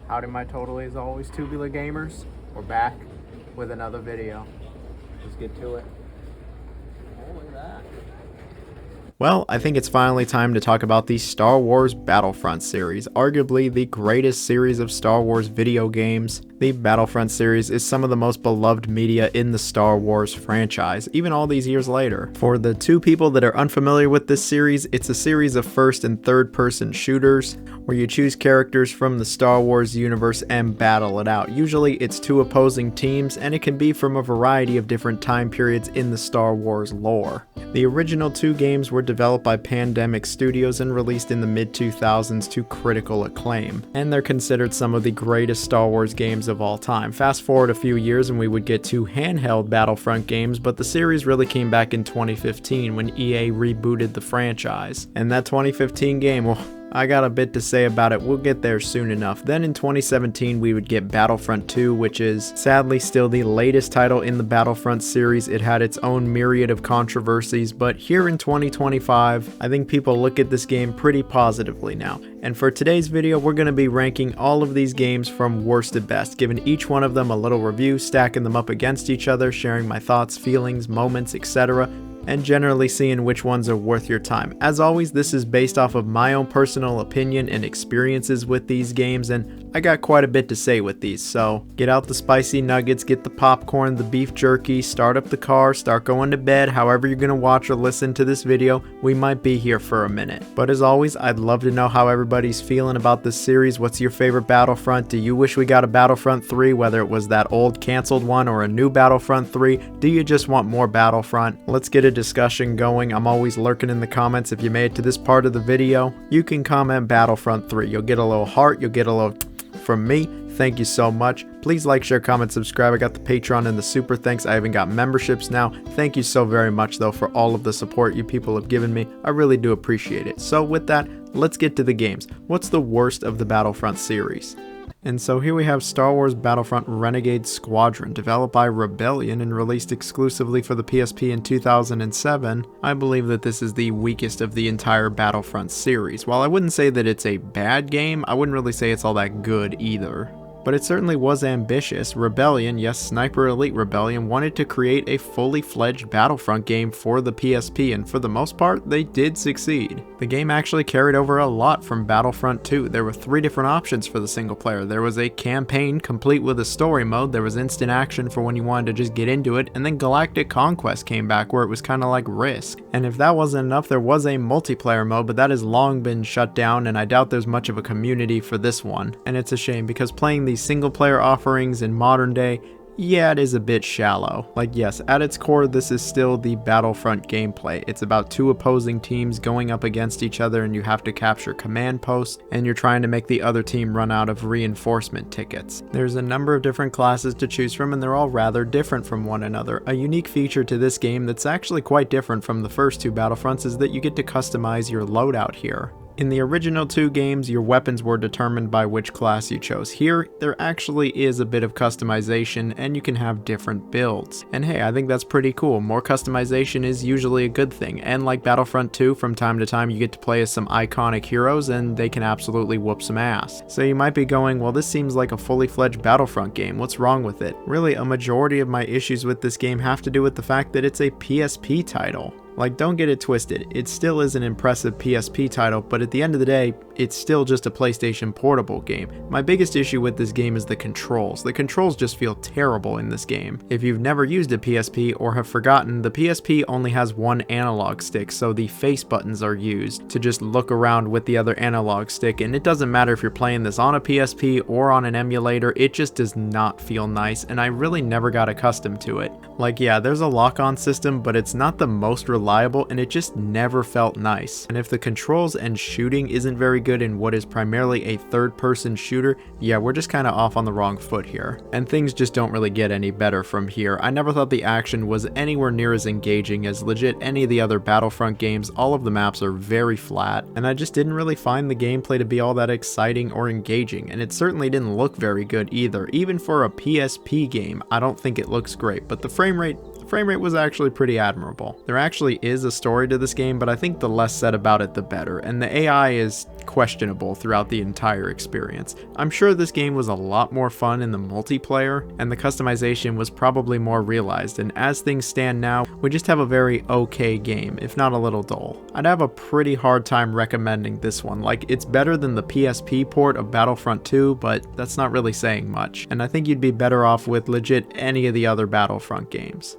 Howdy my totally as always Tubular gamers. We're back with another video. Let's get to it. Oh, look at that. Well, I think it's finally time to talk about the Star Wars BattleFront series, arguably the greatest series of Star Wars video games. The BattleFront series is some of the most beloved media in the Star Wars franchise, even all these years later. For the two people that are unfamiliar with this series, it's a series of first and third person shooters, where you choose characters from the Star Wars universe and battle it out. Usually it's two opposing teams, and it can be from a variety of different time periods in the Star Wars lore. The original two games were developed by Pandemic Studios and released in the mid-2000s to critical acclaim, and they're considered some of the greatest Star Wars games of all time. Fast forward a few years and we would get two handheld Battlefront games, but the series really came back in 2015 when EA rebooted the franchise. And that 2015 game, well, I got a bit to say about it, we'll get there soon enough. Then in 2017 we would get Battlefront 2, which is sadly still the latest title in the Battlefront series. It had its own myriad of controversies, but here in 2025, I think people look at this game pretty positively now. And for today's video, we're going to be ranking all of these games from worst to best, giving each one of them a little review, stacking them up against each other, sharing my thoughts, feelings, moments, etc., and generally seeing which ones are worth your time. As always, this is based off of my own personal opinion and experiences with these games, and I got quite a bit to say with these, so get out the spicy nuggets, get the popcorn, the beef jerky, start up the car, start going to bed, however you're gonna watch or listen to this video. We might be here for a minute. But as always, I'd love to know how everybody's feeling about this series. What's your favorite Battlefront? Do you wish we got a Battlefront 3, whether it was that old canceled one or a new Battlefront 3? Do you just want more Battlefront? Let's get a discussion going. I'm always lurking in the comments. If you made it to this part of the video, you can comment Battlefront 3. You'll get a little heart, you'll get a little from me. Thank you so much. Please like, share, comment, subscribe. I got the Patreon and the super thanks. I even got memberships now. Thank you so very much though for all of the support you people have given me. I really do appreciate it. So with that, let's get to the games. What's the worst of the Battlefront series? And so here we have Star Wars Battlefront Renegade Squadron, developed by Rebellion and released exclusively for the PSP in 2007. I believe that this is the weakest of the entire Battlefront series. While I wouldn't say that it's a bad game, I wouldn't really say it's all that good either. But it certainly was ambitious. Rebellion, yes, Sniper Elite Rebellion, wanted to create a fully fledged Battlefront game for the PSP, and for the most part, they did succeed. The game actually carried over a lot from Battlefront 2. There were 3 different options for the single player. There was a campaign complete with a story mode, there was instant action for when you wanted to just get into it, and then Galactic Conquest came back where it was kind of like Risk. And if that wasn't enough, there was a multiplayer mode, but that has long been shut down, and I doubt there's much of a community for this one. And it's a shame, because playing these single player offerings in modern day, yeah, it is a bit shallow. Like yes, at its core this is still the Battlefront gameplay. It's about 2 opposing teams going up against each other and you have to capture command posts and you're trying to make the other team run out of reinforcement tickets. There's a number of different classes to choose from and they're all rather different from one another. A unique feature to this game that's actually quite different from the first 2 Battlefronts is that you get to customize your loadout here. In the original 2 games, your weapons were determined by which class you chose. Here, there actually is a bit of customization and you can have different builds. And hey, I think that's pretty cool. More customization is usually a good thing. And like Battlefront 2, from time to time you get to play as some iconic heroes and they can absolutely whoop some ass. So you might be going, well, this seems like a fully fledged Battlefront game. What's wrong with it? Really, a majority of my issues with this game have to do with the fact that it's a PSP title. Like, don't get it twisted, it still is an impressive PSP title, but at the end of the day, it's still just a PlayStation Portable game. My biggest issue with this game is the controls. The controls just feel terrible in this game. If you've never used a PSP or have forgotten, the PSP only has 1 analog stick, so the face buttons are used to just look around with the other analog stick, and it doesn't matter if you're playing this on a PSP or on an emulator, it just does not feel nice, and I really never got accustomed to it. Like, yeah, there's a lock-on system, but it's not the most reliable, and it just never felt nice. And if the controls and shooting isn't very good in what is primarily a third-person shooter, yeah, we're just kind of off on the wrong foot here. And things just don't really get any better from here. I never thought the action was anywhere near as engaging as legit any of the other Battlefront games. All of the maps are very flat, and I just didn't really find the gameplay to be all that exciting or engaging, and it certainly didn't look very good either. Even for a PSP game, I don't think it looks great, but the frame rate frame rate was actually pretty admirable. There actually is a story to this game, but I think the less said about it the better, and the AI is questionable throughout the entire experience. I'm sure this game was a lot more fun in the multiplayer, and the customization was probably more realized, and as things stand now, we just have a very okay game, if not a little dull. I'd have a pretty hard time recommending this one. Like, it's better than the PSP port of Battlefront 2, but that's not really saying much, and I think you'd be better off with legit any of the other Battlefront games.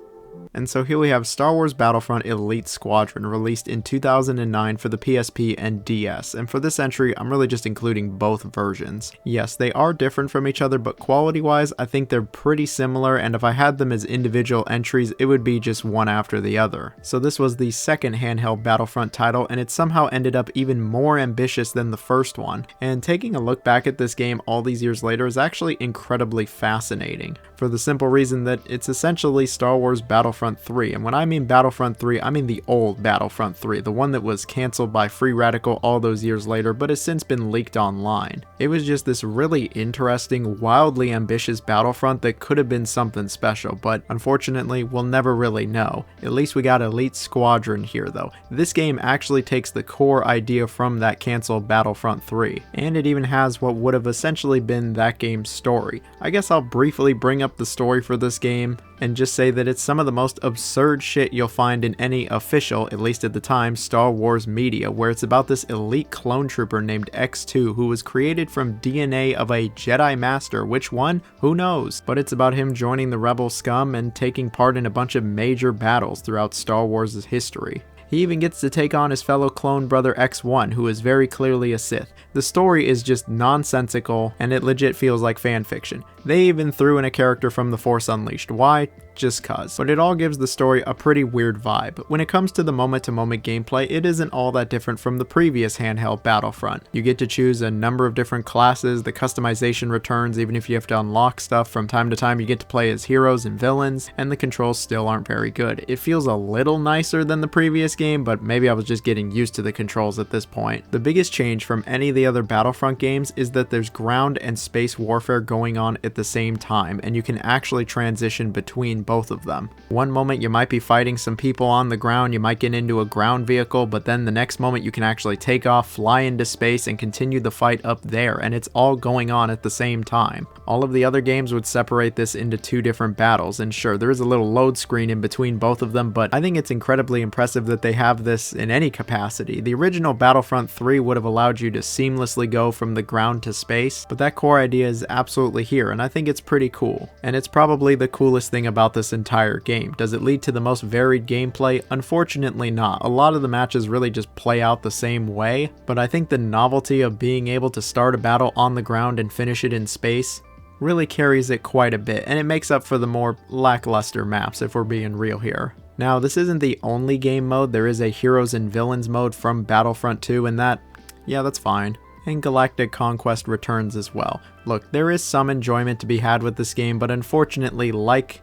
And so here we have Star Wars BattleFront Elite Squadron, released in 2009 for the PSP and DS, and for this entry I'm really just including both versions. Yes, they are different from each other, but quality wise I think they're pretty similar, and if I had them as individual entries it would be just one after the other. So this was the second handheld Battlefront title, and it somehow ended up even more ambitious than the first one, and taking a look back at this game all these years later is actually incredibly fascinating, for the simple reason that it's essentially Star Wars Battlefront 3, and when I mean Battlefront 3, I mean the old Battlefront 3, the one that was cancelled by Free Radical all those years later but has since been leaked online. It was just this really interesting, wildly ambitious Battlefront that could have been something special, but unfortunately we'll never really know. At least we got Elite Squadron here though. This game actually takes the core idea from that cancelled Battlefront 3, and it even has what would have essentially been that game's story. I guess I'll briefly bring up the story for this game and just say that it's some of the most absurd shit you'll find in any official, at least at the time, Star Wars media, where it's about this elite clone trooper named X2 who was created from DNA of a Jedi Master. Which one? Who knows? But it's about him joining the rebel scum and taking part in a bunch of major battles throughout Star Wars' history. He even gets to take on his fellow clone brother X1, who is very clearly a Sith. The story is just nonsensical, and it legit feels like fanfiction. They even threw in a character from The Force Unleashed. Why? Just cuz. But it all gives the story a pretty weird vibe. When it comes to the moment-to-moment gameplay, it isn't all that different from the previous handheld Battlefront. You get to choose a number of different classes, the customization returns even if you have to unlock stuff. From time to time you get to play as heroes and villains, and the controls still aren't very good. It feels a little nicer than the previous game, but maybe I was just getting used to the controls at this point. The biggest change from any of the other Battlefront games is that there's ground and space warfare going on at the same time, and you can actually transition between both of them. One moment you might be fighting some people on the ground, you might get into a ground vehicle, but then the next moment you can actually take off, fly into space, and continue the fight up there, and it's all going on at the same time. All of the other games would separate this into two different battles, and sure, there is a little load screen in between both of them, but I think it's incredibly impressive that they have this in any capacity. The original Battlefront 3 would have allowed you to seamlessly go from the ground to space, but that core idea is absolutely here, and I think it's pretty cool. And it's probably the coolest thing about this entire game. Does it lead to the most varied gameplay? Unfortunately not. A lot of the matches really just play out the same way, but I think the novelty of being able to start a battle on the ground and finish it in space really carries it quite a bit, and it makes up for the more lackluster maps if we're being real here. Now, this isn't the only game mode. There is a Heroes and Villains mode from Battlefront 2, and that's fine. And Galactic Conquest returns as well. Look, there is some enjoyment to be had with this game, but unfortunately, like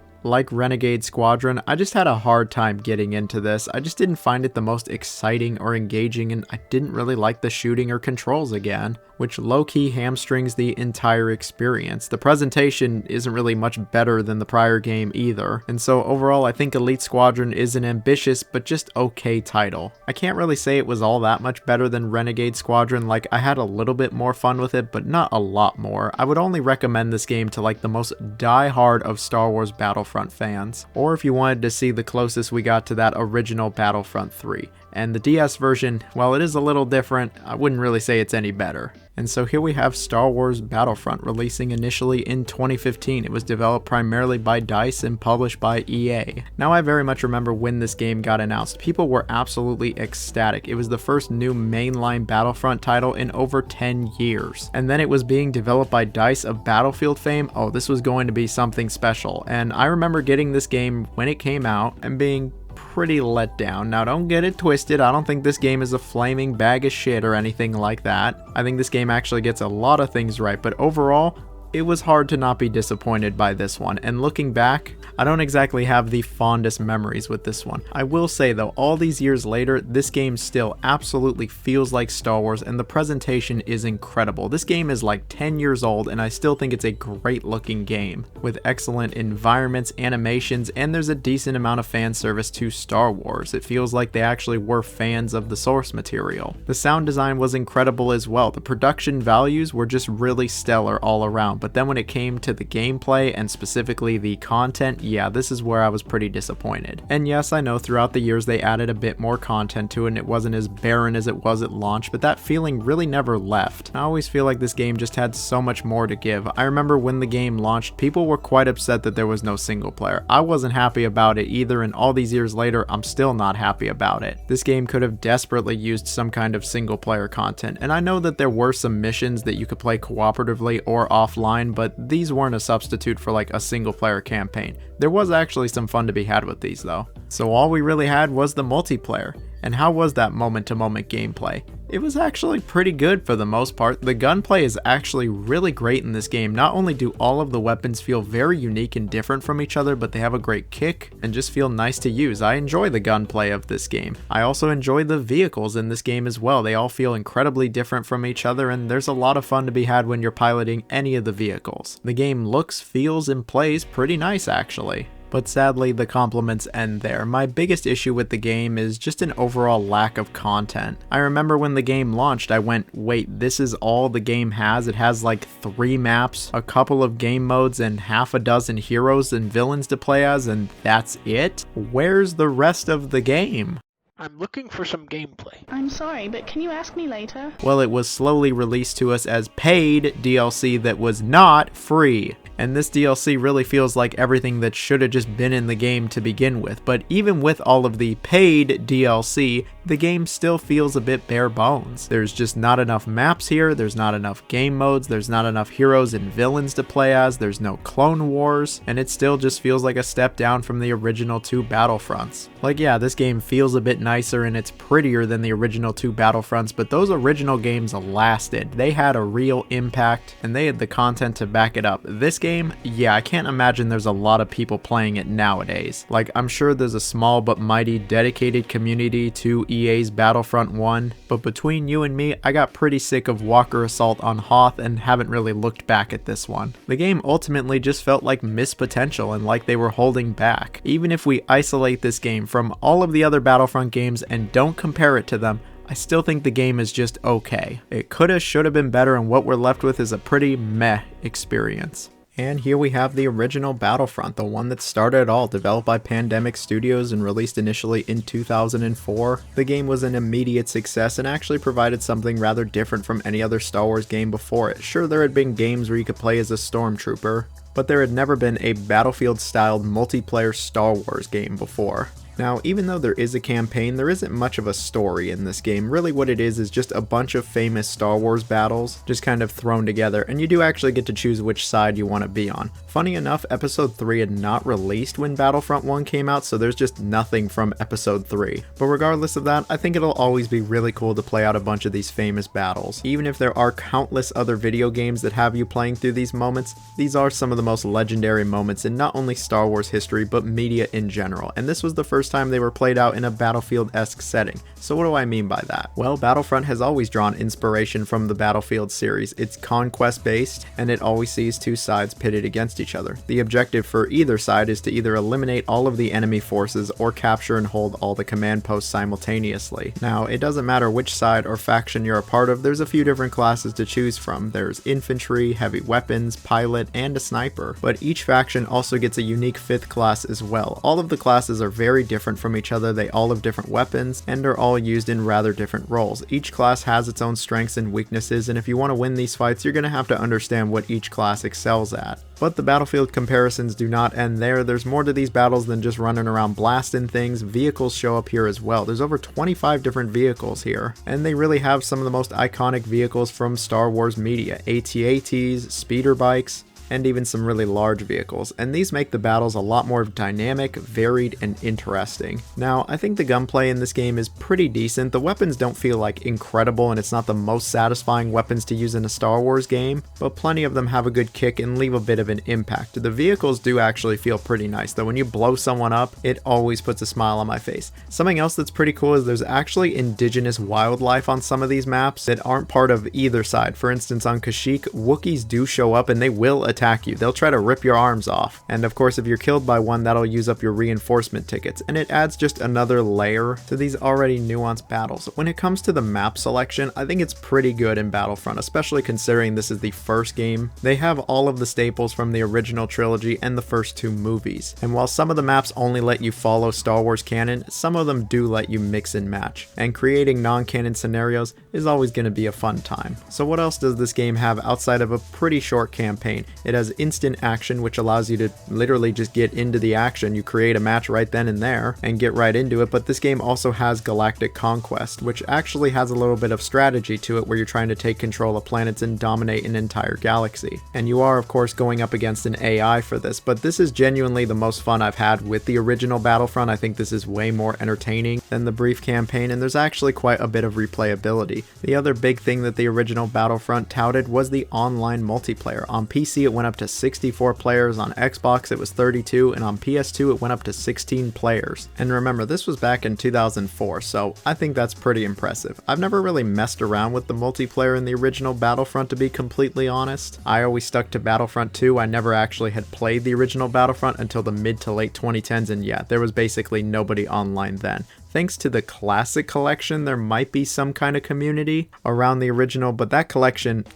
Renegade Squadron, I just had a hard time getting into this. I just didn't find it the most exciting or engaging, and I didn't really like the shooting or controls again, which low-key hamstrings the entire experience. The presentation isn't really much better than the prior game either, and so overall I think Elite Squadron is an ambitious but just okay title. I can't really say it was all that much better than Renegade Squadron. Like, I had a little bit more fun with it, but not a lot more. I would only recommend this game to like the most die-hard of Star Wars Battlefront fans, or if you wanted to see the closest we got to that original Battlefront 3. And the DS version, while it is a little different, I wouldn't really say it's any better. And so here we have Star Wars Battlefront, releasing initially in 2015. It was developed primarily by DICE and published by EA. Now, I very much remember when this game got announced. People were absolutely ecstatic. It was the first new mainline Battlefront title in over 10 years. And then it was being developed by DICE of Battlefield fame. Oh, this was going to be something special. And I remember getting this game when it came out and being pretty let down. Now, don't get it twisted. I don't think this game is a flaming bag of shit or anything like that. I think this game actually gets a lot of things right, but overall, it was hard to not be disappointed by this one, and looking back, I don't exactly have the fondest memories with this one. I will say though, all these years later, this game still absolutely feels like Star Wars, and the presentation is incredible. This game is like 10 years old, and I still think it's a great looking game, with excellent environments, animations, and there's a decent amount of fan service to Star Wars. It feels like they actually were fans of the source material. The sound design was incredible as well. The production values were just really stellar all around, but then when it came to the gameplay and specifically the content, yeah, this is where I was pretty disappointed. And yes, I know throughout the years they added a bit more content to it and it wasn't as barren as it was at launch, but that feeling really never left. I always feel like this game just had so much more to give. I remember when the game launched, people were quite upset that there was no single player. I wasn't happy about it either, and all these years later, I'm still not happy about it. This game could have desperately used some kind of single player content, and I know that there were some missions that you could play cooperatively or offline, but these weren't a substitute for like a single player campaign. There was actually some fun to be had with these though. So all we really had was the multiplayer. And how was that moment-to-moment gameplay? It was actually pretty good for the most part. The gunplay is actually really great in this game. Not only do all of the weapons feel very unique and different from each other, but they have a great kick and just feel nice to use. I enjoy the gunplay of this game. I also enjoy the vehicles in this game as well. They all feel incredibly different from each other, and there's a lot of fun to be had when you're piloting any of the vehicles. The game looks, feels, and plays pretty nice actually. But sadly, the compliments end there. My biggest issue with the game is just an overall lack of content. I remember when the game launched, I went, wait, this is all the game has? It has like 3 maps, a couple of game modes, and half a dozen heroes and villains to play as, and that's it? Where's the rest of the game? I'm looking for some gameplay. I'm sorry, but can you ask me later? Well, it was slowly released to us as paid DLC that was not free. And this DLC really feels like everything that should have just been in the game to begin with. But even with all of the paid DLC, the game still feels a bit bare bones. There's just not enough maps here, there's not enough game modes, there's not enough heroes and villains to play as, there's no Clone Wars, and it still just feels like a step down from the original 2 Battlefronts. Like yeah, this game feels a bit nicer and it's prettier than the original 2 Battlefronts, but those original games lasted. They had a real impact and they had the content to back it up. This game, yeah, I can't imagine there's a lot of people playing it nowadays. Like, I'm sure there's a small but mighty dedicated community to EA's Battlefront 1, but between you and me, I got pretty sick of Walker Assault on Hoth and haven't really looked back at this one. The game ultimately just felt like missed potential and like they were holding back. Even if we isolate this game from all of the other Battlefront games and don't compare it to them, I still think the game is just okay. It coulda, shoulda been better, and what we're left with is a pretty meh experience. And here we have the original Battlefront, the one that started it all, developed by Pandemic Studios and released initially in 2004. The game was an immediate success and actually provided something rather different from any other Star Wars game before it. Sure, there had been games where you could play as a stormtrooper, but there had never been a Battlefield-styled multiplayer Star Wars game before. Now, even though there is a campaign, there isn't much of a story in this game. Really what it is just a bunch of famous Star Wars battles, just kind of thrown together, and you do actually get to choose which side you want to be on. Funny enough, Episode 3 had not released when Battlefront 1 came out, so there's just nothing from Episode 3. But regardless of that, I think it'll always be really cool to play out a bunch of these famous battles. Even if there are countless other video games that have you playing through these moments, these are some of the most legendary moments in not only Star Wars history, but media in general. And this was the first time they were played out in a Battlefield-esque setting. So what do I mean by that? Well, Battlefront has always drawn inspiration from the Battlefield series. It's conquest-based, and it always sees 2 sides pitted against each other. The objective for either side is to either eliminate all of the enemy forces or capture and hold all the command posts simultaneously. Now, it doesn't matter which side or faction you're a part of, there's a few different classes to choose from. There's infantry, heavy weapons, pilot, and a sniper. But each faction also gets a unique 5th class as well. All of the classes are very different from each other, they all have different weapons, and are all used in rather different roles. Each class has its own strengths and weaknesses, and if you want to win these fights, you're going to have to understand what each class excels at. But the Battlefield comparisons do not end there. There's more to these battles than just running around blasting things. Vehicles show up here as well. There's over 25 different vehicles here, and they really have some of the most iconic vehicles from Star Wars media. AT-ATs, speeder bikes, and even some really large vehicles, and these make the battles a lot more dynamic, varied, and interesting. Now, I think the gunplay in this game is pretty decent. The weapons don't feel like incredible, and it's not the most satisfying weapons to use in a Star Wars game, but plenty of them have a good kick and leave a bit of an impact. The vehicles do actually feel pretty nice, though when you blow someone up, it always puts a smile on my face. Something else that's pretty cool is there's actually indigenous wildlife on some of these maps that aren't part of either side. For instance, on Kashyyyk, Wookiees do show up and they will attack you. They'll try to rip your arms off. And of course, if you're killed by one, that'll use up your reinforcement tickets, and it adds just another layer to these already nuanced battles. When it comes to the map selection, I think it's pretty good in Battlefront, especially considering this is the first game. They have all of the staples from the original trilogy and the first two movies. And while some of the maps only let you follow Star Wars canon, some of them do let you mix and match. And creating non-canon scenarios is always going to be a fun time. So what else does this game have outside of a pretty short campaign? It has instant action, which allows you to literally just get into the action. You create a match right then and there and get right into it, but this game also has galactic conquest, which actually has a little bit of strategy to it where you're trying to take control of planets and dominate an entire galaxy. And you are of course going up against an AI for this, but this is genuinely the most fun I've had with the original Battlefront. I think this is way more entertaining than the brief campaign, and there's actually quite a bit of replayability. The other big thing that the original Battlefront touted was the online multiplayer. On PC it went up to 64 players, on Xbox it was 32, and on PS2 it went up to 16 players. And remember, this was back in 2004, so I think that's pretty impressive. I've never really messed around with the multiplayer in the original Battlefront, to be completely honest. I always stuck to Battlefront 2. I never actually had played the original Battlefront until the mid to late 2010s, and yeah, there was basically nobody online then. Thanks to the Classic Collection, there might be some kind of community around the original, but that collection's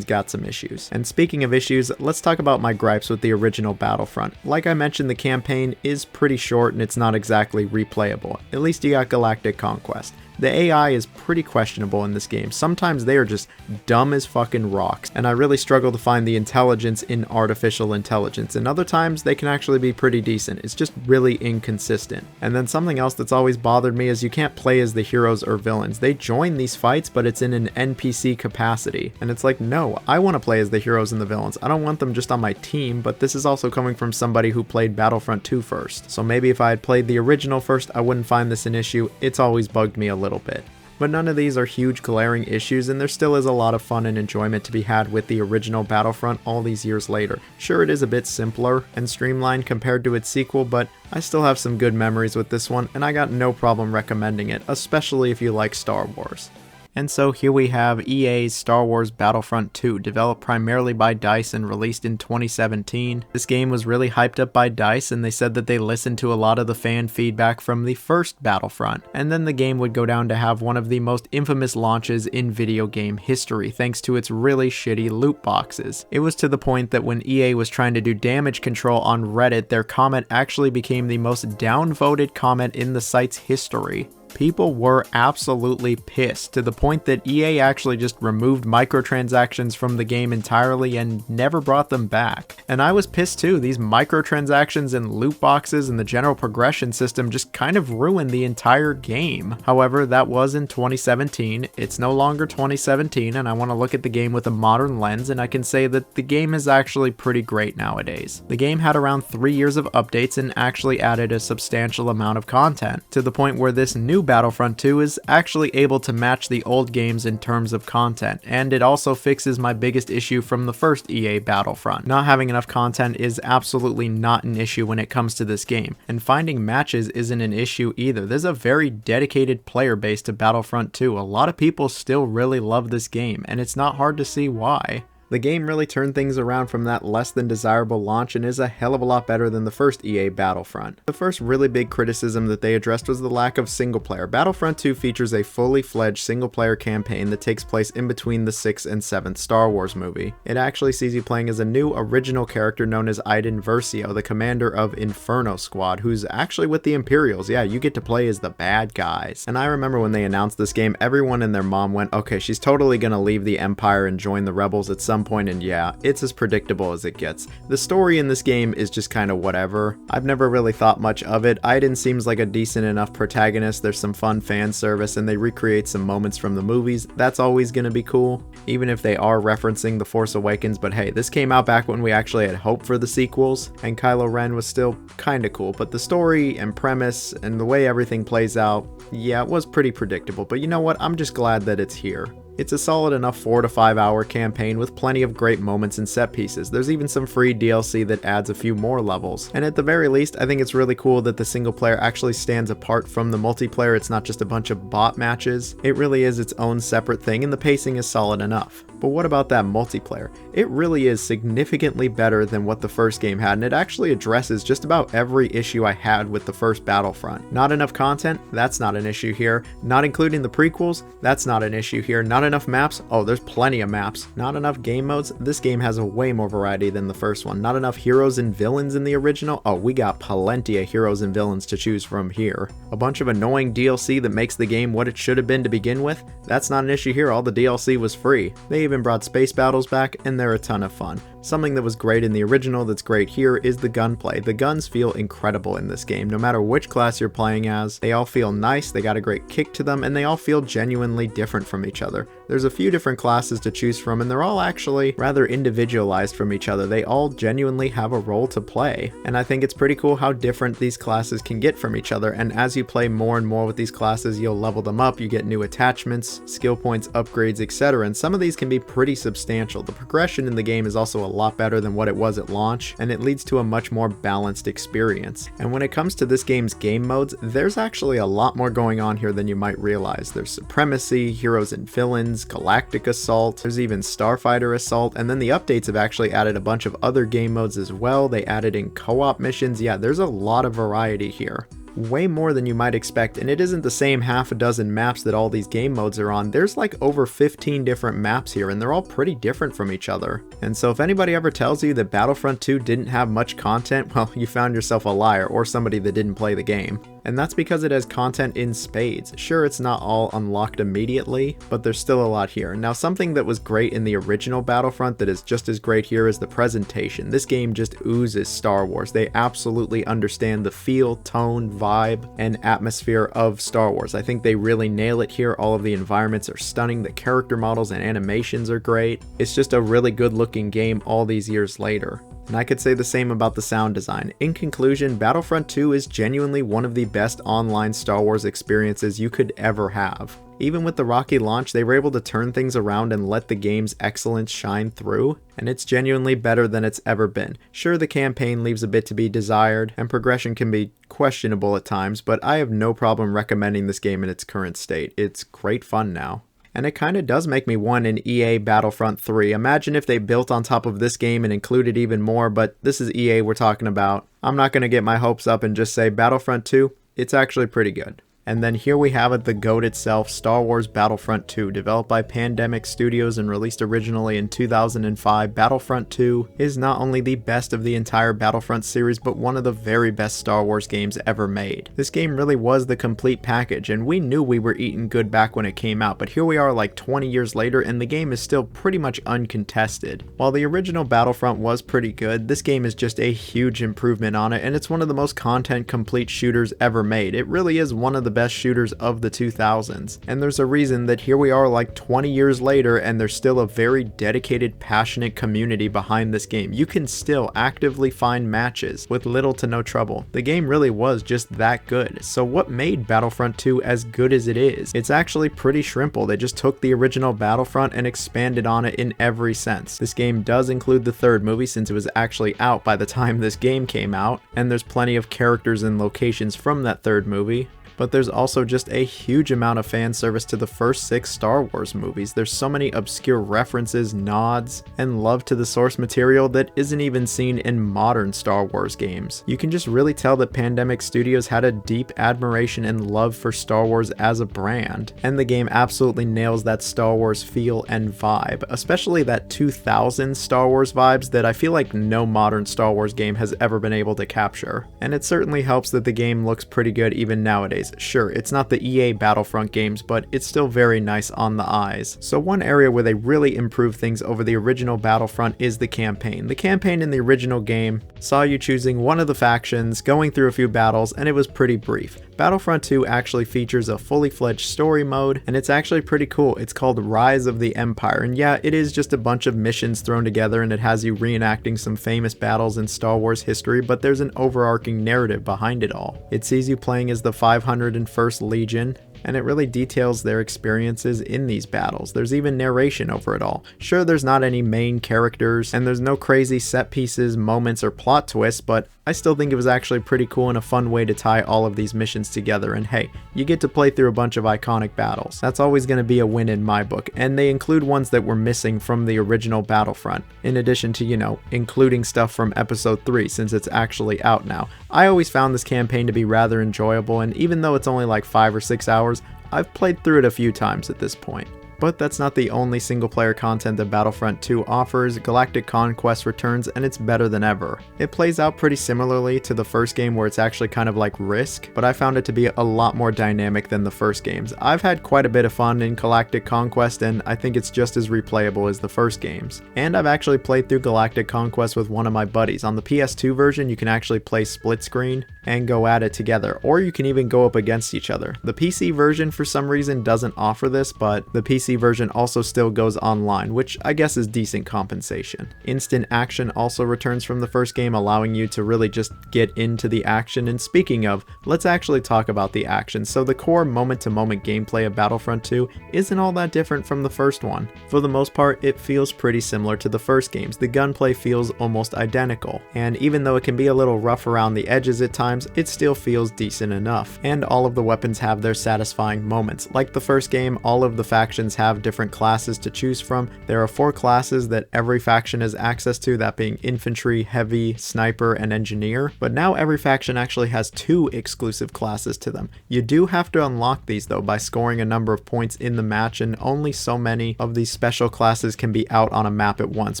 got some issues. And speaking of issues, let's talk about my gripes with the original Battlefront. Like I mentioned, the campaign is pretty short and it's not exactly replayable. At least you got Galactic Conquest. The AI is pretty questionable in this game. Sometimes they are just dumb as fucking rocks, and I really struggle to find the intelligence in artificial intelligence, and other times they can actually be pretty decent. It's just really inconsistent. And then something else that's always bothered me is you can't play as the heroes or villains. They join these fights, but it's in an NPC capacity, and it's like, no, I want to play as the heroes and the villains. I don't want them just on my team, but this is also coming from somebody who played Battlefront 2 first. So maybe if I had played the original first, I wouldn't find this an issue. It's always bugged me a little bit. But none of these are huge glaring issues, and there still is a lot of fun and enjoyment to be had with the original Battlefront all these years later. Sure, it is a bit simpler and streamlined compared to its sequel, but I still have some good memories with this one, and I got no problem recommending it, especially if you like Star Wars. And so here we have EA's Star Wars BattleFront 2, developed primarily by DICE and released in 2017. This game was really hyped up by DICE, and they said that they listened to a lot of the fan feedback from the first Battlefront, and then the game would go down to have one of the most infamous launches in video game history thanks to its really shitty loot boxes. It was to the point that when EA was trying to do damage control on Reddit, their comment actually became the most downvoted comment in the site's history. People were absolutely pissed, to the point that EA actually just removed microtransactions from the game entirely and never brought them back. And I was pissed too. These microtransactions and loot boxes and the general progression system just kind of ruined the entire game. However, that was in 2017. It's no longer 2017, and I want to look at the game with a modern lens, and I can say that the game is actually pretty great nowadays. The game had around 3 years of updates and actually added a substantial amount of content, to the point where this new Battlefront 2 is actually able to match the old games in terms of content, and it also fixes my biggest issue from the first EA Battlefront. Not having enough content is absolutely not an issue when it comes to this game, and finding matches isn't an issue either. There's a very dedicated player base to Battlefront 2. A lot of people still really love this game, and it's not hard to see why. The game really turned things around from that less than desirable launch and is a hell of a lot better than the first EA Battlefront. The first really big criticism that they addressed was the lack of single player. Battlefront 2 features a fully fledged single player campaign that takes place in between the 6th and 7th Star Wars movie. It actually sees you playing as a new original character known as Iden Versio, the commander of Inferno Squad, who's actually with the Imperials. Yeah, you get to play as the bad guys. And I remember when they announced this game, everyone and their mom went, okay, she's totally gonna leave the Empire and join the Rebels at some some point, and yeah, it's as predictable as it gets. The story in this game is just kind of whatever. I've never really thought much of it. Aiden seems like a decent enough protagonist, there's some fun fan service, and they recreate some moments from the movies. That's always gonna be cool, even if they are referencing The Force Awakens, but hey, this came out back when we actually had hope for the sequels, and Kylo Ren was still kinda cool, but the story and premise and the way everything plays out, yeah, it was pretty predictable, but you know what, I'm just glad that it's here. It's a solid enough 4 to 5 hour campaign with plenty of great moments and set pieces. There's even some free DLC that adds a few more levels. And at the very least, I think it's really cool that the single player actually stands apart from the multiplayer. It's not just a bunch of bot matches. It really is its own separate thing, and the pacing is solid enough. But what about that multiplayer? It really is significantly better than what the first game had, and it actually addresses just about every issue I had with the first Battlefront. Not enough content? That's not an issue here. Not including the prequels? That's not an issue here. Not enough maps? Oh, there's plenty of maps. Not enough game modes? This game has a way more variety than the first one. Not enough heroes and villains in the original? Oh, we got plenty of heroes and villains to choose from here. A bunch of annoying DLC that makes the game what it should have been to begin with? That's not an issue here. All the DLC was free. They even brought space battles back, and they're a ton of fun. Something that was great in the original that's great here is the gunplay. The guns feel incredible in this game, no matter which class you're playing as. They all feel nice, they got a great kick to them, and they all feel genuinely different from each other. There's a few different classes to choose from, and they're all actually rather individualized from each other. They all genuinely have a role to play, and I think it's pretty cool how different these classes can get from each other, and as you play more and more with these classes, you'll level them up, you get new attachments, skill points, upgrades, etc., and some of these can be pretty substantial. The progression in the game is also a lot better than what it was at launch, and it leads to a much more balanced experience. And when it comes to this game's game modes, there's actually a lot more going on here than you might realize. There's Supremacy, Heroes and Villains, Galactic Assault, there's even Starfighter Assault, and then the updates have actually added a bunch of other game modes as well. They added in co-op missions. Yeah, there's a lot of variety here. Way more than you might expect, and it isn't the same half a dozen maps that all these game modes are on. There's like over 15 different maps here, and they're all pretty different from each other. And so if anybody ever tells you that Battlefront 2 didn't have much content, well, you found yourself a liar, or somebody that didn't play the game. And that's because it has content in spades. Sure, it's not all unlocked immediately, but there's still a lot here. Now, something that was great in the original Battlefront that is just as great here is the presentation. This game just oozes Star Wars. They absolutely understand the feel, tone, vibe, and atmosphere of Star Wars. I think they really nail it here. All of the environments are stunning, the character models and animations are great. It's just a really good looking game all these years later. And I could say the same about the sound design. In conclusion, Battlefront 2 is genuinely one of the best online Star Wars experiences you could ever have. Even with the rocky launch, they were able to turn things around and let the game's excellence shine through, and it's genuinely better than it's ever been. Sure, the campaign leaves a bit to be desired, and progression can be questionable at times, but I have no problem recommending this game in its current state. It's great fun now. And it kinda does make me want an EA Battlefront 3. Imagine if they built on top of this game and included even more, but this is EA we're talking about. I'm not gonna get my hopes up and just say Battlefront 2, it's actually pretty good. And then here we have it, the GOAT itself, Star Wars Battlefront 2. Developed by Pandemic Studios and released originally in 2005, Battlefront 2 is not only the best of the entire Battlefront series, but one of the very best Star Wars games ever made. This game really was the complete package, and we knew we were eating good back when it came out, but here we are like 20 years later, and the game is still pretty much uncontested. While the original Battlefront was pretty good, this game is just a huge improvement on it, and it's one of the most content-complete shooters ever made. It really is one of the best shooters of the 2000s, and there's a reason that here we are like 20 years later and there's still a very dedicated, passionate community behind this game. You can still actively find matches with little to no trouble. The game really was just that good. So what made Battlefront 2 as good as it is? It's actually pretty shrimple. They just took the original Battlefront and expanded on it in every sense. This game does include the third movie since it was actually out by the time this game came out, and there's plenty of characters and locations from that third movie. But there's also just a huge amount of fan service to the first 6 Star Wars movies. There's so many obscure references, nods, and love to the source material that isn't even seen in modern Star Wars games. You can just really tell that Pandemic Studios had a deep admiration and love for Star Wars as a brand, and the game absolutely nails that Star Wars feel and vibe, especially that 2000 Star Wars vibes that I feel like no modern Star Wars game has ever been able to capture. And it certainly helps that the game looks pretty good even nowadays. gameplays. Sure, it's not the EA Battlefront games, but it's still very nice on the eyes. So one area where they really improved things over the original Battlefront is the campaign. The campaign in the original game saw you choosing one of the factions, going through a few battles, and it was pretty brief. Battlefront 2 actually features a fully fledged story mode, and it's actually pretty cool. It's called Rise of the Empire, and yeah, it is just a bunch of missions thrown together, and it has you reenacting some famous battles in Star Wars history, but there's an overarching narrative behind it all. It sees you playing as the 501st Legion, and it really details their experiences in these battles. There's even narration over it all. Sure, there's not any main characters, and there's no crazy set pieces, moments, or plot twists, but I still think it was actually pretty cool and a fun way to tie all of these missions together, and hey, you get to play through a bunch of iconic battles. That's always going to be a win in my book, and they include ones that were missing from the original Battlefront, in addition to, you know, including stuff from Episode 3 since it's actually out now. I always found this campaign to be rather enjoyable, and even though it's only like 5 or 6 hours, I've played through it a few times at this point. But that's not the only single player content that Battlefront 2 offers. Galactic Conquest returns, and it's better than ever. It plays out pretty similarly to the first game, where it's actually kind of like Risk, but I found it to be a lot more dynamic than the first games. I've had quite a bit of fun in Galactic Conquest, and I think it's just as replayable as the first games. And I've actually played through Galactic Conquest with one of my buddies. On the PS2 version, you can actually play split screen and go at it together, or you can even go up against each other. The PC version for some reason doesn't offer this, but the PC version also still goes online, which I guess is decent compensation. Instant action also returns from the first game, allowing you to really just get into the action. And speaking of, let's actually talk about the action. So the core moment-to-moment gameplay of Battlefront 2 isn't all that different from the first one. For the most part, it feels pretty similar to the first games. The gunplay feels almost identical, and even though it can be a little rough around the edges at times, it still feels decent enough. And all of the weapons have their satisfying moments. Like the first game, all of the factions have different classes to choose from. There are 4 classes that every faction has access to, that being Infantry, Heavy, Sniper, and Engineer. But now every faction actually has 2 exclusive classes to them. You do have to unlock these though by scoring a number of points in the match, and only so many of these special classes can be out on a map at once.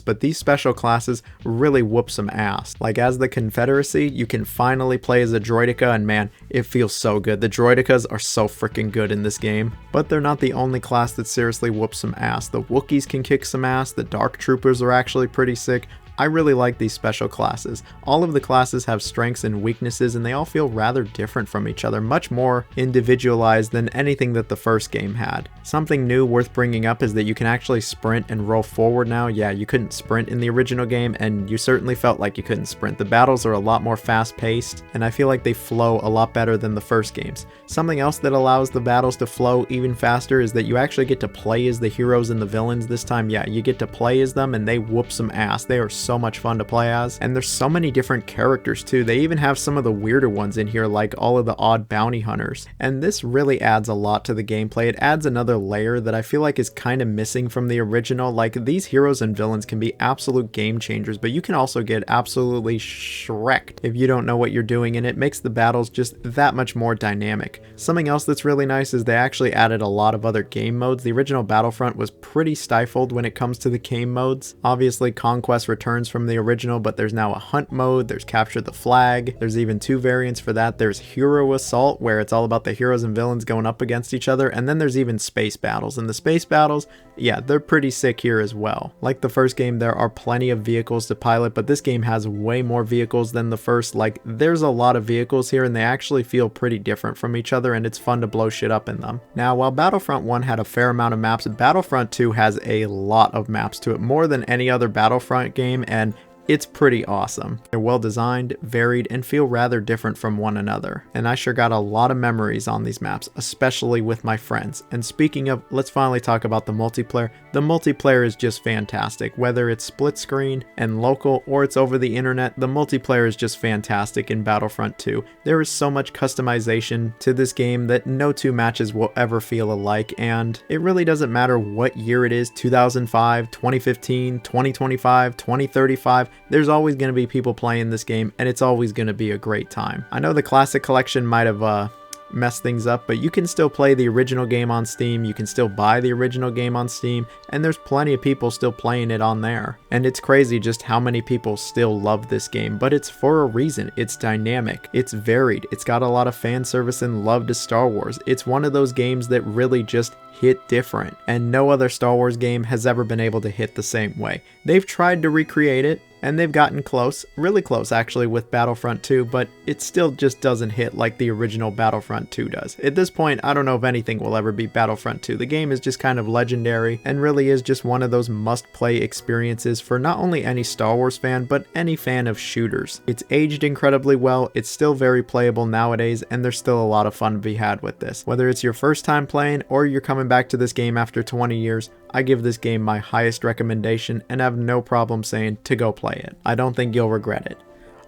But these special classes really whoop some ass. Like as the Confederacy, you can finally play as a droideka, and man, it feels so good. The droidekas are so freaking good in this game. But they're not the only class that seriously whoops some ass. The Wookiees can kick some ass, the Dark Troopers are actually pretty sick. I really like these special classes. All of the classes have strengths and weaknesses, and they all feel rather different from each other, much more individualized than anything that the first game had. Something new worth bringing up is that you can actually sprint and roll forward now. Yeah, you couldn't sprint in the original game, and you certainly felt like you couldn't sprint. The battles are a lot more fast-paced, and I feel like they flow a lot better than the first games. Something else that allows the battles to flow even faster is that you actually get to play as the heroes and the villains this time. Yeah, you get to play as them, and they whoop some ass. They are so much fun to play as, and there's so many different characters too. They even have some of the weirder ones in here, like all of the odd bounty hunters, and this really adds a lot to the gameplay. It adds another layer that I feel like is kind of missing from the original. Like, these heroes and villains can be absolute game changers, but you can also get absolutely shreked if you don't know what you're doing, and it makes the battles just that much more dynamic. Something else that's really nice is they actually added a lot of other game modes. The original Battlefront was pretty stifled when it comes to the game modes. Obviously, Conquest returns from the original, but there's now a hunt mode, there's capture the flag, there's even 2 variants for that. There's Hero Assault, where it's all about the heroes and villains going up against each other, and then there's even space battles, and the space battles, yeah, they're pretty sick here as well. Like the first game, there are plenty of vehicles to pilot, but this game has way more vehicles than the first. Like, there's a lot of vehicles here, and they actually feel pretty different from each other, and it's fun to blow shit up in them. Now, while Battlefront 1 had a fair amount of maps, Battlefront 2 has a lot of maps to it, more than any other Battlefront game, and it's pretty awesome. They're well designed, varied, and feel rather different from one another. And I sure got a lot of memories on these maps, especially with my friends. And speaking of, let's finally talk about the multiplayer. The multiplayer is just fantastic. Whether it's split screen and local or it's over the internet, the multiplayer is just fantastic in Battlefront 2. There is so much customization to this game that no 2 matches will ever feel alike, and it really doesn't matter what year it is, 2005, 2015, 2025, 2035, there's always going to be people playing this game, and it's always going to be a great time. I know the Classic Collection might have mess things up, but you can still play the original game on Steam, you can still buy the original game on Steam, and there's plenty of people still playing it on there. And it's crazy just how many people still love this game, but it's for a reason. It's dynamic, it's varied, it's got a lot of fan service and love to Star Wars. It's one of those games that really just hit different, and no other Star Wars game has ever been able to hit the same way. They've tried to recreate it, and they've gotten close, really close actually with Battlefront 2, but it still just doesn't hit like the original Battlefront 2 does. At this point, I don't know if anything will ever beat Battlefront 2. The game is just kind of legendary and really is just one of those must-play experiences for not only any Star Wars fan, but any fan of shooters. It's aged incredibly well, it's still very playable nowadays, and there's still a lot of fun to be had with this. Whether it's your first time playing or you're coming back to this game after 20 years, I give this game my highest recommendation and have no problem saying to go play it. I don't think you'll regret it.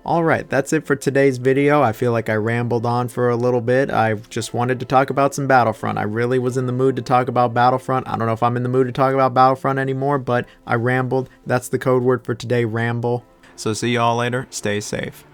Alright, that's it for today's video. I feel like I rambled on for a little bit. I just wanted to talk about some Battlefront. I really was in the mood to talk about Battlefront. I don't know if I'm in the mood to talk about Battlefront anymore, but I rambled. That's the code word for today, ramble. So see y'all later. Stay safe.